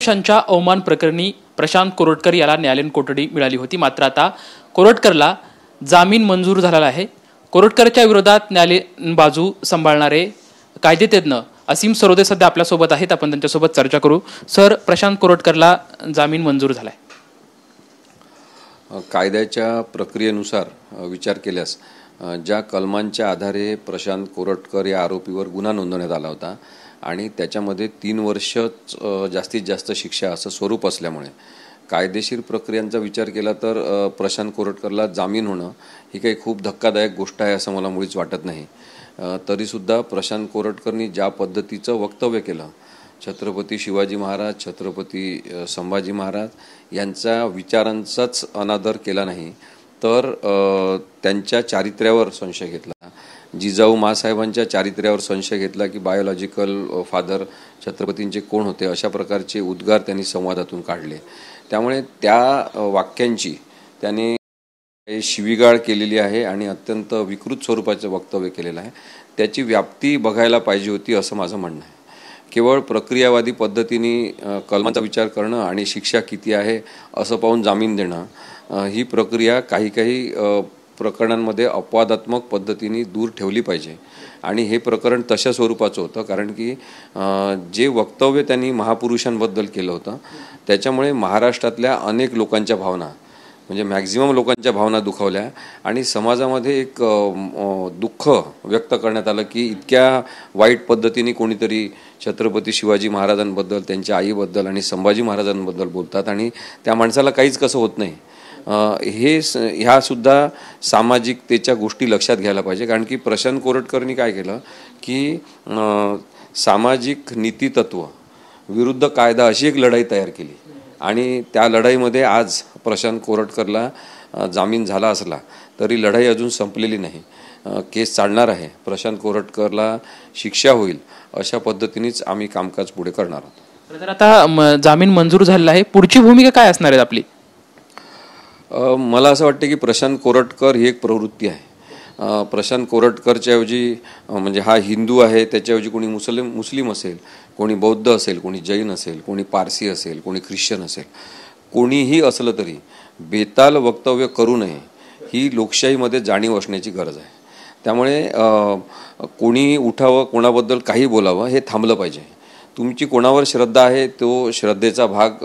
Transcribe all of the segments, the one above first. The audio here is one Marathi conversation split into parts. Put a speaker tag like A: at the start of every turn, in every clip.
A: महापुरुषांच्या अवमान प्रकरणी प्रशांत कोरटकर याला न्यायालयीन कोठडी मिळाली होती। मात्र आता कोरटकरला जामीन मंजूर झालेला आहे। कोरटकरच्या विरोधात न्यायालयीन बाजू सांभाळणारे कायदेतज्ञ असीम सरोदे सध्या आपल्या सोबत आहेत। आपण त्यांच्यासोबत चर्चा करू। सर, प्रशांत कोरटकरला जामीन मंजूर झालाय।
B: कायद्याच्या प्रक्रियेनुसार विचार केल्यास ज्या कलमांच्या आधारे प्रशांत कोरटकर या आरोपीवर गुन्हा नोंदवण्यात आला होता आणि त्याच्यामध्ये 3 वर्ष जास्तीत जास्त शिक्षा असं स्वरूप असल्यामुळे कायदेशीर प्रक्रियांचा विचार केला तर प्रशांत कोरटकरला जामीन होणं ही काही खूप धक्कादायक गोष्ट आहे असं मला मुळीच वाटत नाही। तरीसुद्धा प्रशांत कोरटकरनी ज्या पद्धतीचं वक्तव्य केलं, छत्रपती शिवाजी महाराज, छत्रपती संभाजी महाराज यांच्या विचारांचाच अनादर केला नाही तर त्यांच्या चारित्र्यावर संशय घेतला, जिजाऊ मासाहेबांच्या चारित्र्यावर संशय घेतला की बायोलॉजिकल फादर छत्रपतींचे कोण होते, अशा प्रकारचे उद्गार त्यांनी संवादातून काढले। त्यामुळे त्या वाक्यांची त्याने शिवीगाळ केलेली आहे आणि अत्यंत विकृत स्वरूपाचे वक्तव्य केलेलं आहे। त्याची व्याप्ती बघायला पाहिजे होती असं माझं म्हणणं आहे। केवळ प्रक्रियावादी पद्धतीने कलमांचा विचार करणं आणि शिक्षा किती आहे असं पाहून जामीन देणं ही प्रक्रिया काही प्रकरणांमध्ये अपवादात्मक पद्धतीने दूर ठेवली पाहिजे। आणि हे प्रकरण तशा स्वरूपाचं होतं कारण की जे वक्तव्य त्यांनी महापुरुषांबद्दल केलं होतं त्याच्यामुळे महाराष्ट्रातल्या अनेक लोकांच्या भावना म्हणजे मॅक्झिमम लोकांच्या भावना दुखावल्या आणि समाजामध्ये एक दुःख व्यक्त करण्यात आलं की इतक्या वाईट पद्धतीने कोणीतरी छत्रपती शिवाजी महाराजांबद्दल, त्यांच्या आईबद्दल आणि संभाजी महाराजांबद्दल बोलतात आणि त्या माणसाला काहीच कसं होत नाही। ह्या सुद्धा सामाजिकतेच्या गोष्टी लक्षात घ्यायला पाहिजे कारण की प्रशांत कोरटकरनी काय केलं की सामाजिक नीतितत्व विरुद्ध कायदा अशी एक लढाई तयार केली आणि त्या लढाईमध्ये आज प्रशांत कोरटकरला जामीन झाला असला तरी लढाई अजून संपलेली नाही। केस चालणार आहे, प्रशांत कोरटकरला शिक्षा होईल अशा पद्धतीनेच आम्ही कामकाज पुढे करणार आहोत।
A: तर आता जामीन मंजूर झालेला आहे, पुढची भूमिका काय असणार आहे आपली?
B: मला असं वाटतं की प्रशांत कोरटकर ही एक प्रवृत्ती आहे। प्रशांत कोरटकरच्या ऐवजी म्हणजे हा हिंदू आहे त्याच्याऐवजी कोणी मुस्लिम असेल, कोणी बौद्ध असेल, कोणी जैन असेल, कोणी पारसी असेल, कोणी ख्रिश्चन असेल, कोणीही असलं तरी बेताल वक्तव्य करू नये ही लोकशाहीमध्ये जाणीव असण्याची गरज आहे। त्यामुळे कोणी उठावं, कोणाबद्दल काही बोलावं हे थांबलं पाहिजे। तुमची कोणावर श्रद्धा आहे तो श्रद्धेचा भाग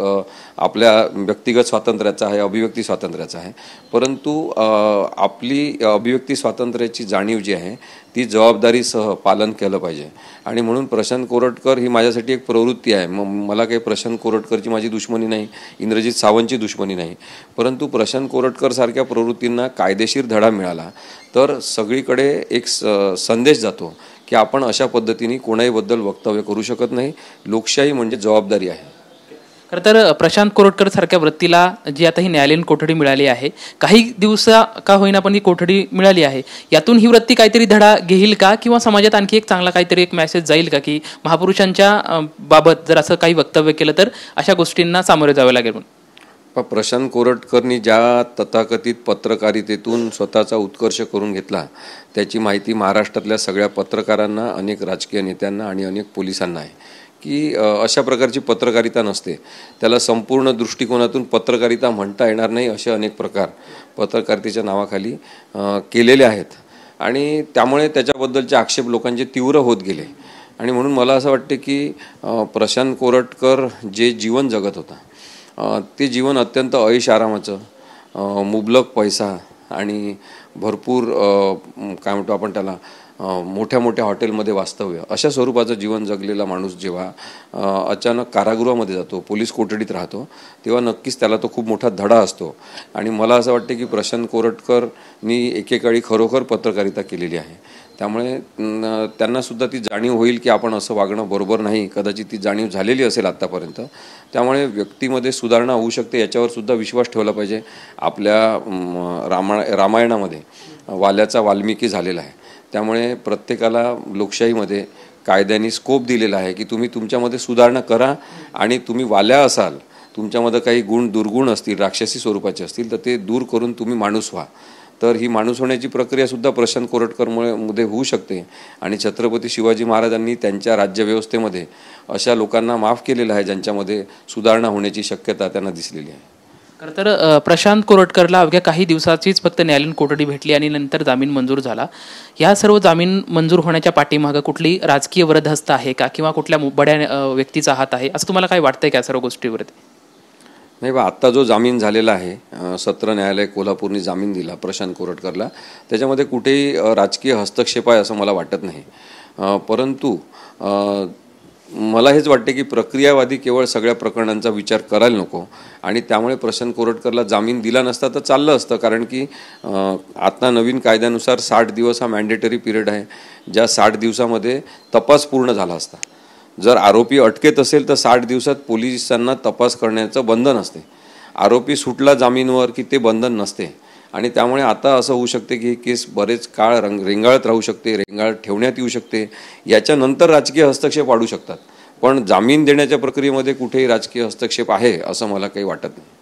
B: आपल्या व्यक्तिगत स्वातंत्र्याचा आहे, अभिव्यक्ती स्वातंत्र्याचा आहे, परंतु आपली अभिव्यक्ती स्वातंत्र्याची जाणीव जी आहे ती जबाबदारीसह पालन केलं पाहिजे। आणि म्हणून प्रशांत कोरटकर ही माझ्यासाठी एक प्रवृत्ती आहे। मला काही प्रशांत कोरटकरची माझी दुश्मनी नाही, इंद्रजित सावंतची दुश्मनी नाही, परंतु प्रशांत कोरटकर सारख्या प्रवृत्तींना कायदेशीर धडा मिळाला तर सगळीकडे एक संदेश जातो की आपण अशा पद्धतीने कोणाहीबद्दल वक्तव्य करू शकत नाही। लोकशाही म्हणजे जबाबदारी आहे।
A: खरं तर प्रशांत कोरटकर सारख्या व्यक्तीला जी आता ही न्यायालयीन कोठडी मिळाली आहे, काही दिवसा का होईना पण ही कोठडी मिळाली आहे, यातून ही वृत्ती काहीतरी धडा घेईल का किंवा समाजात आणखी एक चांगला काहीतरी एक मेसेज जाईल का की महापुरुषांच्या बाबत जर असं काही वक्तव्य केलं तर अशा गोष्टींना सामोरे जावे लागेल?
B: प्रशांत कोरटकरनी ज्या तथाकथित पत्रकारितेतून स्वतःचा उत्कर्ष करून घेतला त्याची माहिती महाराष्ट्रातल्या सगळ्या पत्रकारांना, अनेक राजकीय नेत्यांना आणि अनेक पोलिसांना आहे की अशा प्रकारची पत्रकारिता नसते। त्याला संपूर्ण दृष्टिकोनातून पत्रकारिता म्हणता येणार नाही असे अनेक प्रकार पत्रकारितेच्या नावाखाली केलेले आहेत आणि त्यामुळे त्याच्याबद्दलचे आक्षेप लोकांचे तीव्र होत गेले। आणि म्हणून मला असं वाटते की प्रशांत कोरटकर जे जीवन जगत होता ते जीवन अत्यंत ऐश आरामाचं, मुबलक पैसा आणि भरपूर काय म्हणतो आपण त्याला मोठ्या मोठ्या हॉटेलमध्ये वास्तव्य अशा स्वरूपाचं जीवन जगलेला माणूस जेव्हा अचानक कारागृहामध्ये जातो, पोलीस कोठडीत राहतो, तेव्हा नक्कीच त्याला तो खूप मोठा धडा असतो। आणि मला असं वाटतं की प्रशांत कोरटकरनी एकेकाळी खरोखर पत्रकारिता केलेली आहे, त्यामुळे त्यांनासुद्धा ती जाणीव होईल की आपण असं वागणं बरोबर नाही। कदाचित ती जाणीव झालेली असेल आत्तापर्यंत, त्यामुळे व्यक्तीमध्ये सुधारणा होऊ शकते याच्यावर सुद्धा विश्वास ठेवला पाहिजे। आपल्या रामायणामध्ये वाल्याचा वाल्मिकी झालेला आहे, त्यामुळे प्रत्येकाला लोकशाहीमध्ये कायद्याने स्कोप दिलेला आहे की तुम्ही तुमच्यामध्ये सुधारणा करा आणि तुम्ही वाल्या असाल, तुमच्यामध्ये काही गुण दुर्गुण असतील, राक्षसी स्वरूपाचे असतील तर ते दूर करून तुम्ही माणूस व्हा। तर ही माणूस होण्याची प्रक्रिया सुद्धा प्रशांत कोरटकरमध्ये होऊ शकते आणि छत्रपती शिवाजी महाराजांनी त्यांच्या राज्यव्यवस्थेमध्ये अशा लोकांना माफ केलेलं आहे ज्यांच्यामध्ये सुधारणा होण्याची शक्यता त्यांना दिसलेली आहे.
A: खरं तर प्रशांत कोरटकरला अवघ्या काही दिवसाचीच फक्त न्यायालयीन कोठडी भेटली आणि नंतर जामीन मंजूर झाला. या सर्व जामीन मंजूर होण्याच्या पाठीमागं कुठली राजकीय वरदहस्त आहे का किंवा कुठल्या बड्या व्यक्तीचा हात आहे असं तुम्हाला काय वाटतंय का या सर्व गोष्टीवरती?
B: नाही बा, आत्ता जो जामीन झालेला आहे सत्र न्यायालय कोल्हापूरनी जामीन दिला प्रशांत कोरटकरला, त्याच्यामध्ये कुठेही राजकीय हस्तक्षेप आहे असं मला वाटत नाही. परंतु मला हेच वाटते की प्रक्रियावादी केवळ सगळ्या प्रकरणांचा विचार करायला नको आणि त्यामुळे प्रशांत कोरटकरला जामीन दिला नसता तर चाललं असतं. कारण की आता नवीन कायद्यानुसार 60 दिवस हा मॅन्डेटरी पिरियड आहे, ज्या 60 दिवसामध्ये तपास पूर्ण झाला असता. जर आरोपी अटकेत असेल तर 60 दिवसात पोलिसांना तपास करण्याचं बंधन असते. आरोपी सुटला जामीनवर की ते बंधन नसते आणि त्यामुळे आता असं होऊ शकते की ही केस बरेच काळ रेंगाळत राहू शकते, रेंगाळत ठेवण्यात येऊ शकते. याच्यानंतर राजकीय हस्तक्षेप वाढू शकतात, पण जामीन देण्याच्या प्रक्रियेमध्ये कुठेही राजकीय हस्तक्षेप आहे असं मला काही वाटत नाही.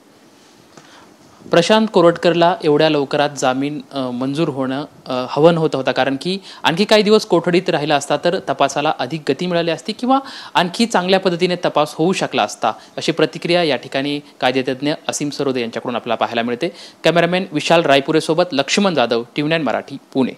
A: प्रशांत कोरटकरला एवढ्या लवकरात जामीन मंजूर होणं हवं होता, कारण की आणखी काही दिवस कोठडीत राहिला असता तर तपासाला अधिक गती मिळाली असती किंवा आणखी चांगल्या पद्धतीने तपास होऊ शकला असता, अशी प्रतिक्रिया या ठिकाणी कायदेतज्ञ असीम सरोदे यांच्याकडून आपल्याला पाहायला मिळते. कॅमेरामॅन विशाल रायपुरेसोबत लक्ष्मण जाधव, TV9 मराठी, पुणे.